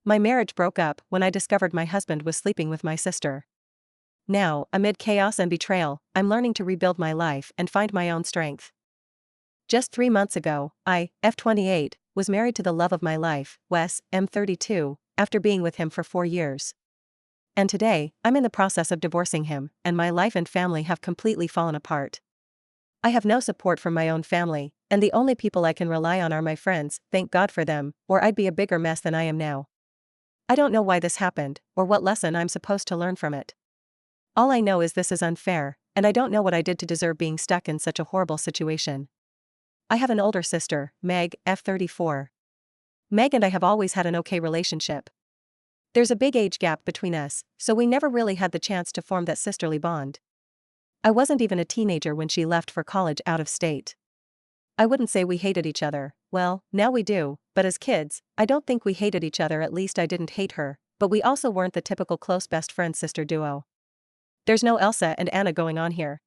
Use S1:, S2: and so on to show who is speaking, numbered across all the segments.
S1: My marriage broke up when I discovered my husband was sleeping with my sister. Now, amid chaos and betrayal, I'm learning to rebuild my life and find my own strength. Just 3 months ago, I, F28, was married to the love of my life, Wes, M32, after being with him for 4 years. And today, I'm in the process of divorcing him, and my life and family have completely fallen apart. I have no support from my own family, and the only people I can rely on are my friends, thank God for them, or I'd be a bigger mess than I am now. I don't know why this happened, or what lesson I'm supposed to learn from it. All I know is this is unfair, and I don't know what I did to deserve being stuck in such a horrible situation. I have an older sister, Meg, F34. Meg and I have always had an okay relationship. There's a big age gap between us, so we never really had the chance to form that sisterly bond. I wasn't even a teenager when she left for college out of state. I wouldn't say we hated each other, well, now we do, but as kids, I don't think we hated each other, at least I didn't hate her, but we also weren't the typical close best friend-sister duo. There's no Elsa and Anna going on here.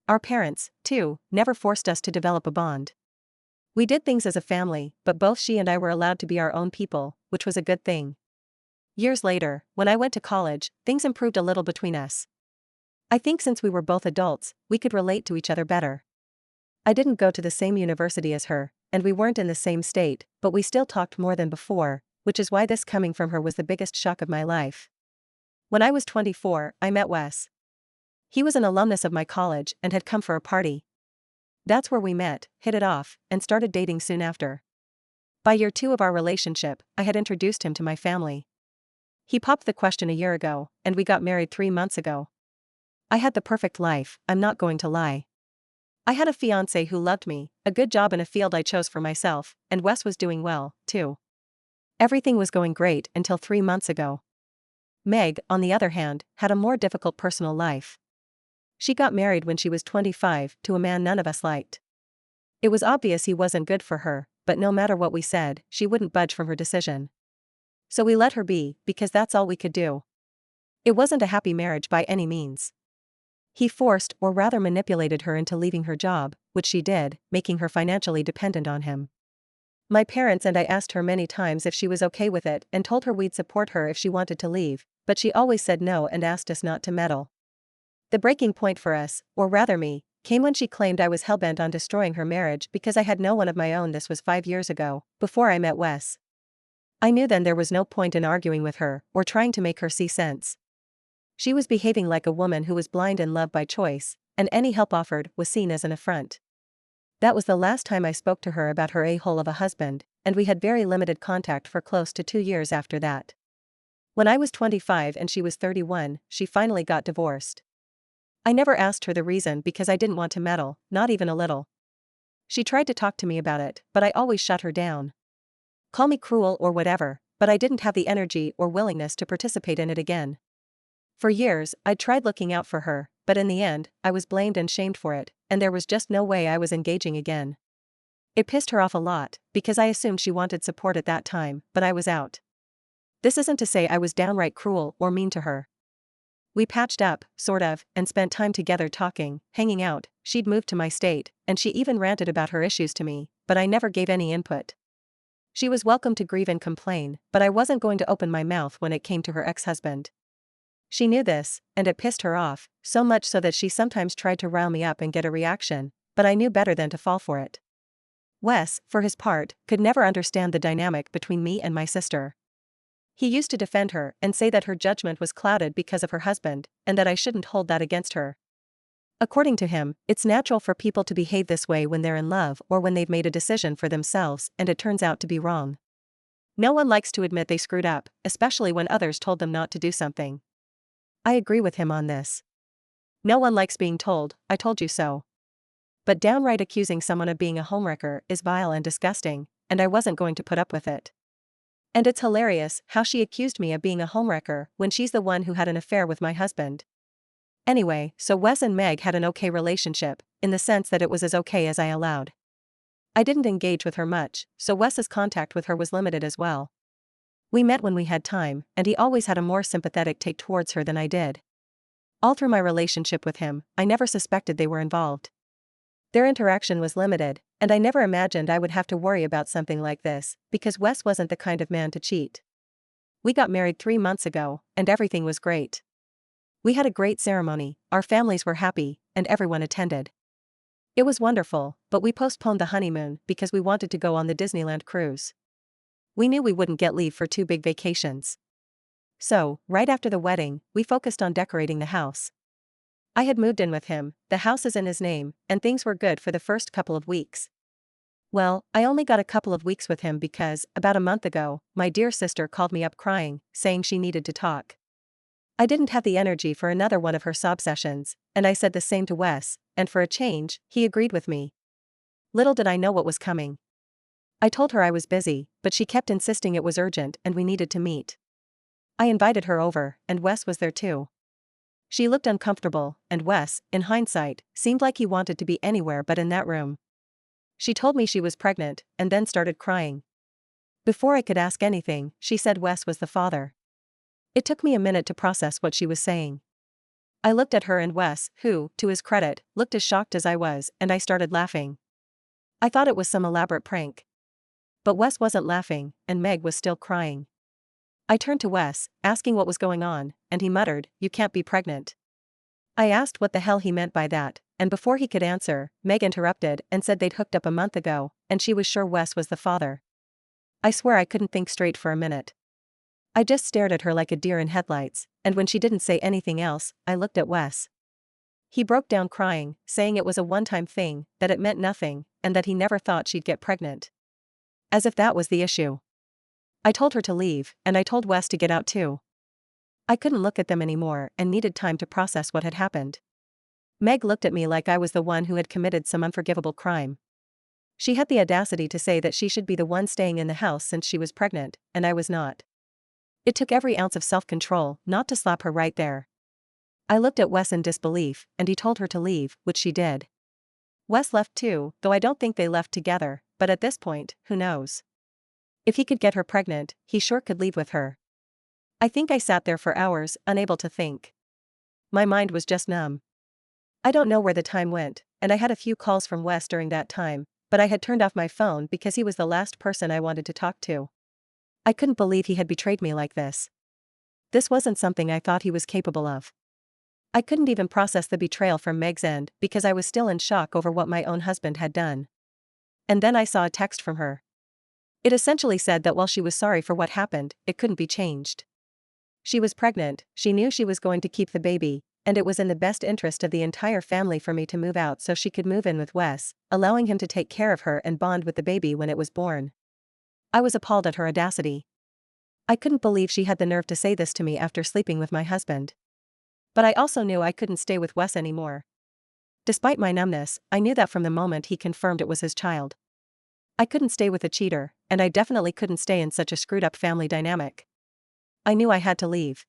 S1: Our parents, too, never forced us to develop a bond. We did things as a family, but both she and I were allowed to be our own people, which was a good thing. Years later, when I went to college, things improved a little between us. I think since we were both adults, we could relate to each other better. I didn't go to the same university as her, and we weren't in the same state, but we still talked more than before, which is why this coming from her was the biggest shock of my life. When I was 24, I met Wes. He was an alumnus of my college and had come for a party. That's where we met, hit it off, and started dating soon after. By year 2 of our relationship, I had introduced him to my family. He popped the question a year ago, and we got married 3 months ago. I had the perfect life, I'm not going to lie. I had a fiancé who loved me, a good job in a field I chose for myself, and Wes was doing well, too. Everything was going great until 3 months ago. Meg, on the other hand, had a more difficult personal life. She got married when she was 25 to a man none of us liked. It was obvious he wasn't good for her, but no matter what we said, she wouldn't budge from her decision. So we let her be, because that's all we could do. It wasn't a happy marriage by any means. He forced, or rather manipulated her into leaving her job, which she did, making her financially dependent on him. My parents and I asked her many times if she was okay with it and told her we'd support her if she wanted to leave, but she always said no and asked us not to meddle. The breaking point for us, or rather me, came when she claimed I was hellbent on destroying her marriage because I had no one of my own. This was 5 years ago, before I met Wes. I knew then there was no point in arguing with her, or trying to make her see sense. She was behaving like a woman who was blind in love by choice, and any help offered was seen as an affront. That was the last time I spoke to her about her a-hole of a husband, and we had very limited contact for close to 2 years after that. When I was 25 and she was 31, she finally got divorced. I never asked her the reason because I didn't want to meddle, not even a little. She tried to talk to me about it, but I always shut her down. Call me cruel or whatever, but I didn't have the energy or willingness to participate in it again. For years, I'd tried looking out for her, but in the end, I was blamed and shamed for it, and there was just no way I was engaging again. It pissed her off a lot, because I assumed she wanted support at that time, but I was out. This isn't to say I was downright cruel or mean to her. We patched up, sort of, and spent time together talking, hanging out. She'd moved to my state, and she even ranted about her issues to me, but I never gave any input. She was welcome to grieve and complain, but I wasn't going to open my mouth when it came to her ex-husband. She knew this, and it pissed her off, so much so that she sometimes tried to rile me up and get a reaction, but I knew better than to fall for it. Wes, for his part, could never understand the dynamic between me and my sister. He used to defend her and say that her judgment was clouded because of her husband, and that I shouldn't hold that against her. According to him, it's natural for people to behave this way when they're in love or when they've made a decision for themselves and it turns out to be wrong. No one likes to admit they screwed up, especially when others told them not to do something. I agree with him on this. No one likes being told, "I told you so." But downright accusing someone of being a homewrecker is vile and disgusting, and I wasn't going to put up with it. And it's hilarious how she accused me of being a homewrecker when she's the one who had an affair with my husband. Anyway, so Wes and Meg had an okay relationship, in the sense that it was as okay as I allowed. I didn't engage with her much, so Wes's contact with her was limited as well. We met when we had time, and he always had a more sympathetic take towards her than I did. All through my relationship with him, I never suspected they were involved. Their interaction was limited, and I never imagined I would have to worry about something like this, because Wes wasn't the kind of man to cheat. We got married 3 months ago, and everything was great. We had a great ceremony, our families were happy, and everyone attended. It was wonderful, but we postponed the honeymoon because we wanted to go on the Disneyland cruise. We knew we wouldn't get leave for 2 big vacations. So, right after the wedding, we focused on decorating the house. I had moved in with him, the house is in his name, and things were good for the first couple of weeks. Well, I only got a couple of weeks with him because, about a month ago, my dear sister called me up crying, saying she needed to talk. I didn't have the energy for another one of her sob sessions, and I said the same to Wes, and for a change, he agreed with me. Little did I know what was coming. I told her I was busy, but she kept insisting it was urgent and we needed to meet. I invited her over, and Wes was there too. She looked uncomfortable, and Wes, in hindsight, seemed like he wanted to be anywhere but in that room. She told me she was pregnant, and then started crying. Before I could ask anything, she said Wes was the father. It took me a minute to process what she was saying. I looked at her and Wes, who, to his credit, looked as shocked as I was, and I started laughing. I thought it was some elaborate prank. But Wes wasn't laughing, and Meg was still crying. I turned to Wes, asking what was going on, and he muttered, "You can't be pregnant." I asked what the hell he meant by that, and before he could answer, Meg interrupted and said they'd hooked up a month ago, and she was sure Wes was the father. I swear I couldn't think straight for a minute. I just stared at her like a deer in headlights, and when she didn't say anything else, I looked at Wes. He broke down crying, saying it was a one-time thing, that it meant nothing, and that he never thought she'd get pregnant. As if that was the issue. I told her to leave, and I told Wes to get out too. I couldn't look at them anymore and needed time to process what had happened. Meg looked at me like I was the one who had committed some unforgivable crime. She had the audacity to say that she should be the one staying in the house since she was pregnant, and I was not. It took every ounce of self-control not to slap her right there. I looked at Wes in disbelief, and he told her to leave, which she did. Wes left too, though I don't think they left together, but at this point, who knows? If he could get her pregnant, he sure could leave with her. I think I sat there for hours, unable to think. My mind was just numb. I don't know where the time went, and I had a few calls from Wes during that time, but I had turned off my phone because he was the last person I wanted to talk to. I couldn't believe he had betrayed me like this. This wasn't something I thought he was capable of. I couldn't even process the betrayal from Meg's end because I was still in shock over what my own husband had done. And then I saw a text from her. It essentially said that while she was sorry for what happened, it couldn't be changed. She was pregnant, she knew she was going to keep the baby, and it was in the best interest of the entire family for me to move out so she could move in with Wes, allowing him to take care of her and bond with the baby when it was born. I was appalled at her audacity. I couldn't believe she had the nerve to say this to me after sleeping with my husband. But I also knew I couldn't stay with Wes anymore. Despite my numbness, I knew that from the moment he confirmed it was his child. I couldn't stay with a cheater, and I definitely couldn't stay in such a screwed-up family dynamic. I knew I had to leave.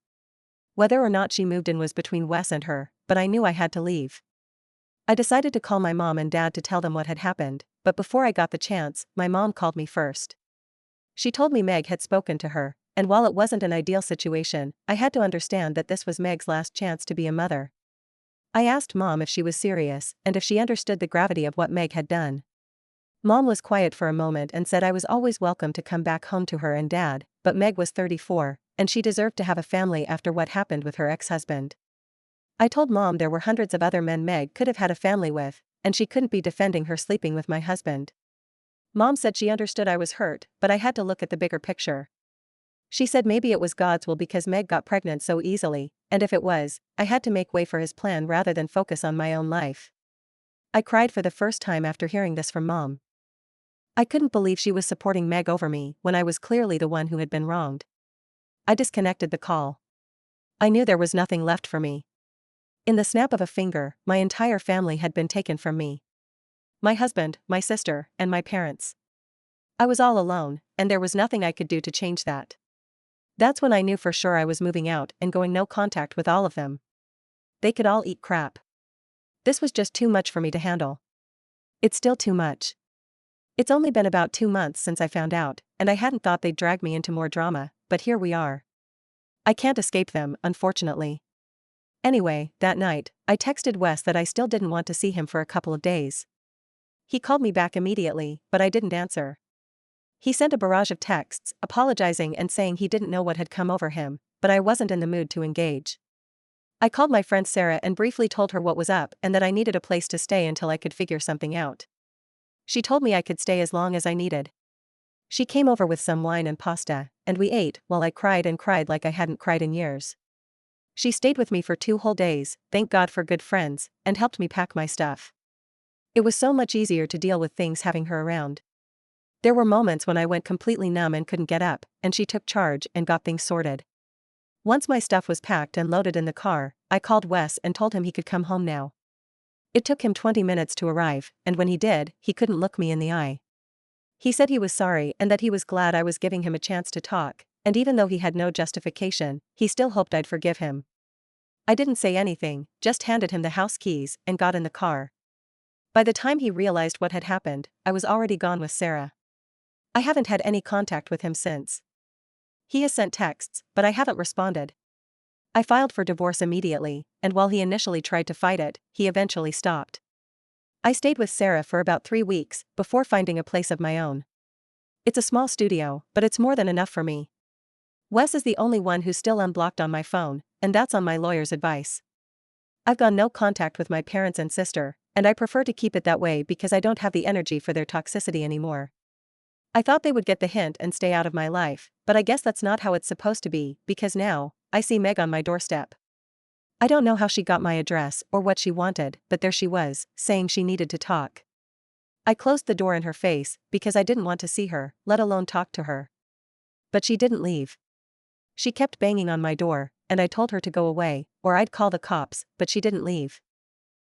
S1: Whether or not she moved in was between Wes and her, but I knew I had to leave. I decided to call my mom and dad to tell them what had happened, but before I got the chance, my mom called me first. She told me Meg had spoken to her, and while it wasn't an ideal situation, I had to understand that this was Meg's last chance to be a mother. I asked Mom if she was serious, and if she understood the gravity of what Meg had done. Mom was quiet for a moment and said I was always welcome to come back home to her and Dad, but Meg was 34, and she deserved to have a family after what happened with her ex-husband. I told Mom there were hundreds of other men Meg could have had a family with, and she couldn't be defending her sleeping with my husband. Mom said she understood I was hurt, but I had to look at the bigger picture. She said maybe it was God's will because Meg got pregnant so easily, and if it was, I had to make way for his plan rather than focus on my own life. I cried for the first time after hearing this from Mom. I couldn't believe she was supporting Meg over me when I was clearly the one who had been wronged. I disconnected the call. I knew there was nothing left for me. In the snap of a finger, my entire family had been taken from me. My husband, my sister, and my parents. I was all alone, and there was nothing I could do to change that. That's when I knew for sure I was moving out and going no contact with all of them. They could all eat crap. This was just too much for me to handle. It's still too much. It's only been about 2 months since I found out, and I hadn't thought they'd drag me into more drama, but here we are. I can't escape them, unfortunately. Anyway, that night, I texted Wes that I still didn't want to see him for a couple of days. He called me back immediately, but I didn't answer. He sent a barrage of texts, apologizing and saying he didn't know what had come over him, but I wasn't in the mood to engage. I called my friend Sarah and briefly told her what was up and that I needed a place to stay until I could figure something out. She told me I could stay as long as I needed. She came over with some wine and pasta, and we ate while I cried and cried like I hadn't cried in years. She stayed with me for 2 whole days, thank God for good friends, and helped me pack my stuff. It was so much easier to deal with things having her around. There were moments when I went completely numb and couldn't get up, and she took charge and got things sorted. Once my stuff was packed and loaded in the car, I called Wes and told him he could come home now. It took him 20 minutes to arrive, and when he did, he couldn't look me in the eye. He said he was sorry and that he was glad I was giving him a chance to talk, and even though he had no justification, he still hoped I'd forgive him. I didn't say anything, just handed him the house keys and got in the car. By the time he realized what had happened, I was already gone with Sarah. I haven't had any contact with him since. He has sent texts, but I haven't responded. I filed for divorce immediately, and while he initially tried to fight it, he eventually stopped. I stayed with Sarah for about 3 weeks, before finding a place of my own. It's a small studio, but it's more than enough for me. Wes is the only one who's still unblocked on my phone, and that's on my lawyer's advice. I've gone no contact with my parents and sister, and I prefer to keep it that way because I don't have the energy for their toxicity anymore. I thought they would get the hint and stay out of my life, but I guess that's not how it's supposed to be, because now, I see Meg on my doorstep. I don't know how she got my address or what she wanted, but there she was, saying she needed to talk. I closed the door in her face, because I didn't want to see her, let alone talk to her. But she didn't leave. She kept banging on my door, and I told her to go away, or I'd call the cops, but she didn't leave.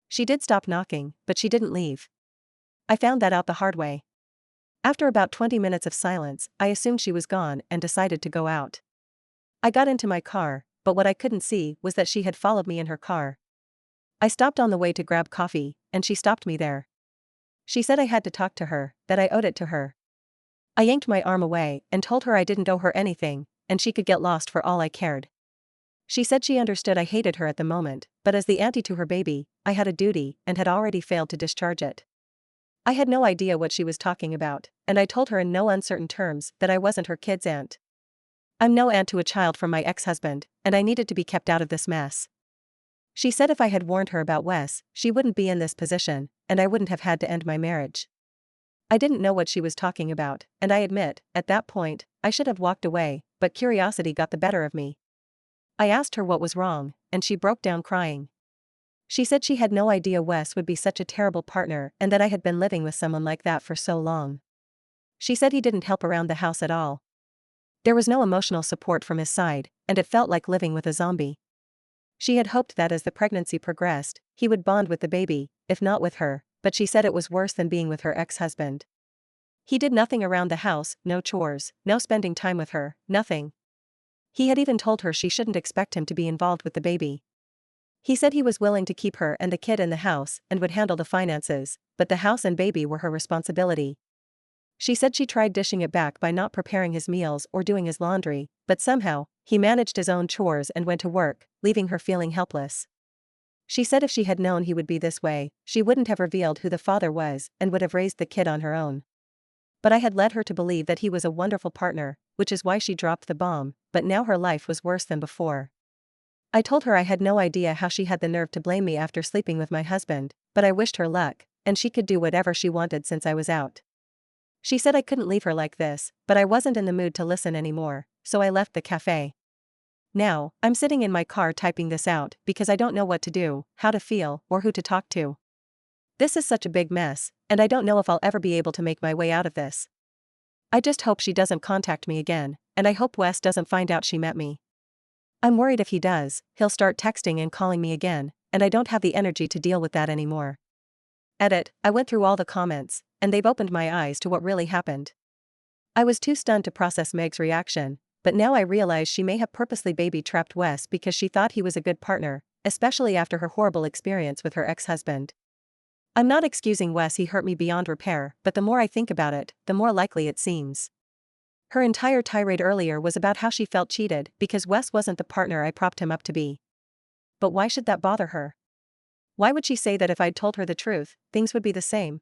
S1: She did stop knocking, but she didn't leave. I found that out the hard way. After about 20 minutes of silence, I assumed she was gone and decided to go out. I got into my car, but what I couldn't see was that she had followed me in her car. I stopped on the way to grab coffee, and she stopped me there. She said I had to talk to her, that I owed it to her. I yanked my arm away and told her I didn't owe her anything, and she could get lost for all I cared. She said she understood I hated her at the moment, but as the auntie to her baby, I had a duty and had already failed to discharge it. I had no idea what she was talking about, and I told her in no uncertain terms that I wasn't her kid's aunt. I'm no aunt to a child from my ex-husband, and I needed to be kept out of this mess. She said if I had warned her about Wes, she wouldn't be in this position, and I wouldn't have had to end my marriage. I didn't know what she was talking about, and I admit, at that point, I should have walked away, but curiosity got the better of me. I asked her what was wrong, and she broke down crying. She said she had no idea Wes would be such a terrible partner and that I had been living with someone like that for so long. She said he didn't help around the house at all. There was no emotional support from his side, and it felt like living with a zombie. She had hoped that as the pregnancy progressed, he would bond with the baby, if not with her, but she said it was worse than being with her ex-husband. He did nothing around the house, no chores, no spending time with her, nothing. He had even told her she shouldn't expect him to be involved with the baby. He said he was willing to keep her and the kid in the house and would handle the finances, but the house and baby were her responsibility. She said she tried dishing it back by not preparing his meals or doing his laundry, but somehow, he managed his own chores and went to work, leaving her feeling helpless. She said if she had known he would be this way, she wouldn't have revealed who the father was and would have raised the kid on her own. But I had led her to believe that he was a wonderful partner, which is why she dropped the bomb, but now her life was worse than before. I told her I had no idea how she had the nerve to blame me after sleeping with my husband, but I wished her luck, and she could do whatever she wanted since I was out. She said I couldn't leave her like this, but I wasn't in the mood to listen anymore, so I left the cafe. Now, I'm sitting in my car typing this out because I don't know what to do, how to feel, or who to talk to. This is such a big mess, and I don't know if I'll ever be able to make my way out of this. I just hope she doesn't contact me again, and I hope Wes doesn't find out she met me. I'm worried if he does, he'll start texting and calling me again, and I don't have the energy to deal with that anymore. Edit, I went through all the comments, and they've opened my eyes to what really happened. I was too stunned to process Meg's reaction, but now I realize she may have purposely baby-trapped Wes because she thought he was a good partner, especially after her horrible experience with her ex-husband. I'm not excusing Wes, he hurt me beyond repair, but the more I think about it, the more likely it seems. Her entire tirade earlier was about how she felt cheated because Wes wasn't the partner I propped him up to be. But why should that bother her? Why would she say that if I'd told her the truth, things would be the same?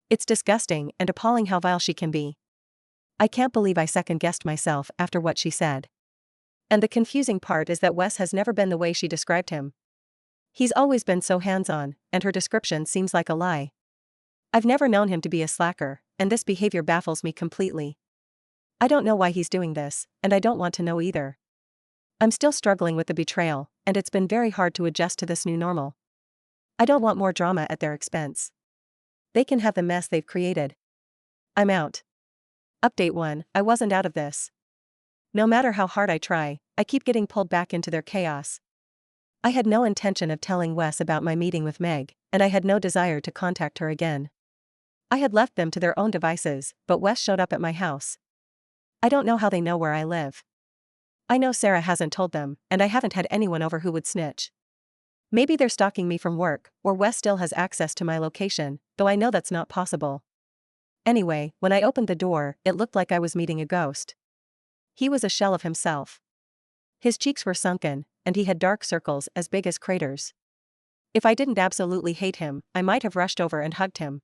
S1: It's disgusting and appalling how vile she can be. I can't believe I second-guessed myself after what she said. And the confusing part is that Wes has never been the way she described him. He's always been so hands-on, and her description seems like a lie. I've never known him to be a slacker, and this behavior baffles me completely. I don't know why he's doing this, and I don't want to know either. I'm still struggling with the betrayal, and it's been very hard to adjust to this new normal. I don't want more drama at their expense. They can have the mess they've created. I'm out. Update 1, I wasn't out of this. No matter how hard I try, I keep getting pulled back into their chaos. I had no intention of telling Wes about my meeting with Meg, and I had no desire to contact her again. I had left them to their own devices, but Wes showed up at my house. I don't know how they know where I live. I know Sarah hasn't told them, and I haven't had anyone over who would snitch. Maybe they're stalking me from work, or Wes still has access to my location, though I know that's not possible. Anyway, when I opened the door, it looked like I was meeting a ghost. He was a shell of himself. His cheeks were sunken, and he had dark circles as big as craters. If I didn't absolutely hate him, I might have rushed over and hugged him.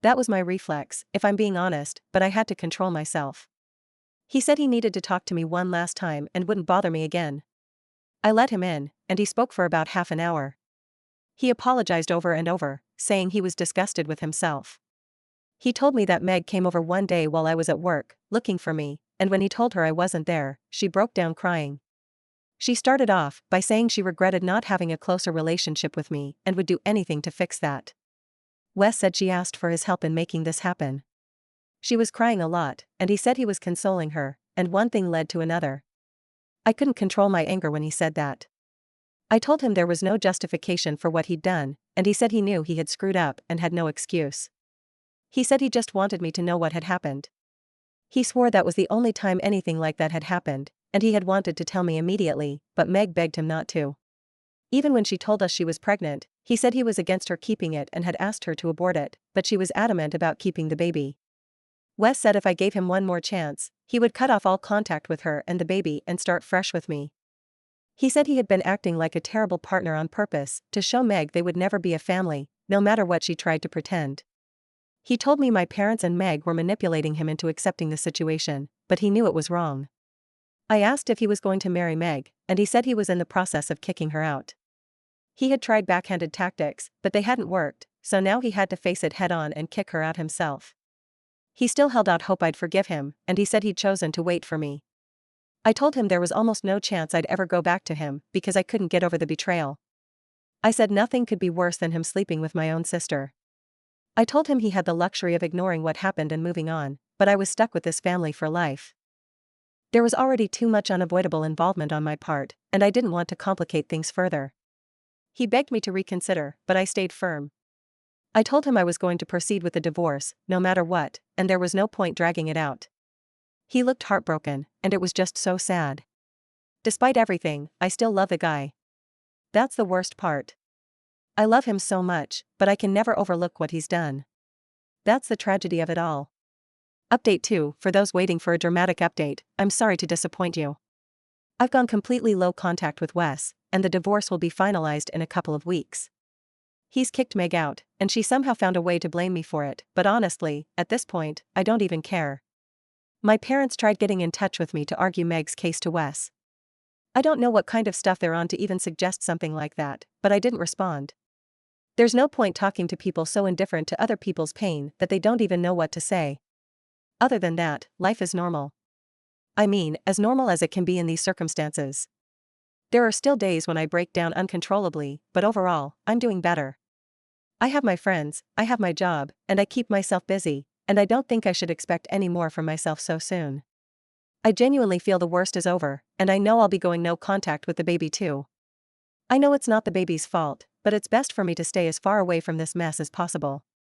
S1: That was my reflex, if I'm being honest, but I had to control myself. He said he needed to talk to me one last time and wouldn't bother me again. I let him in, and he spoke for about half an hour. He apologized over and over, saying he was disgusted with himself. He told me that Meg came over one day while I was at work, looking for me, and when he told her I wasn't there, she broke down crying. She started off by saying she regretted not having a closer relationship with me and would do anything to fix that. Wes said she asked for his help in making this happen. She was crying a lot, and he said he was consoling her, and one thing led to another. I couldn't control my anger when he said that. I told him there was no justification for what he'd done, and he said he knew he had screwed up and had no excuse. He said he just wanted me to know what had happened. He swore that was the only time anything like that had happened, and he had wanted to tell me immediately, but Meg begged him not to. Even when she told us she was pregnant, he said he was against her keeping it and had asked her to abort it, but she was adamant about keeping the baby. Wes said if I gave him one more chance, he would cut off all contact with her and the baby and start fresh with me. He said he had been acting like a terrible partner on purpose to show Meg they would never be a family, no matter what she tried to pretend. He told me my parents and Meg were manipulating him into accepting the situation, but he knew it was wrong. I asked if he was going to marry Meg, and he said he was in the process of kicking her out. He had tried backhanded tactics, but they hadn't worked, so now he had to face it head-on and kick her out himself. He still held out hope I'd forgive him, and he said he'd chosen to wait for me. I told him there was almost no chance I'd ever go back to him because I couldn't get over the betrayal. I said nothing could be worse than him sleeping with my own sister. I told him he had the luxury of ignoring what happened and moving on, but I was stuck with this family for life. There was already too much unavoidable involvement on my part, and I didn't want to complicate things further. He begged me to reconsider, but I stayed firm. I told him I was going to proceed with the divorce, no matter what, and there was no point dragging it out. He looked heartbroken, and it was just so sad. Despite everything, I still love the guy. That's the worst part. I love him so much, but I can never overlook what he's done. That's the tragedy of it all. Update 2, for those waiting for a dramatic update, I'm sorry to disappoint you. I've gone completely low contact with Wes, and the divorce will be finalized in a couple of weeks. He's kicked Meg out, and she somehow found a way to blame me for it, but honestly, at this point, I don't even care. My parents tried getting in touch with me to argue Meg's case to Wes. I don't know what kind of stuff they're on to even suggest something like that, but I didn't respond. There's no point talking to people so indifferent to other people's pain that they don't even know what to say. Other than that, life is normal. I mean, as normal as it can be in these circumstances. There are still days when I break down uncontrollably, but overall, I'm doing better. I have my friends, I have my job, and I keep myself busy, and I don't think I should expect any more from myself so soon. I genuinely feel the worst is over, and I know I'll be going no contact with the baby too. I know it's not the baby's fault, but it's best for me to stay as far away from this mess as possible.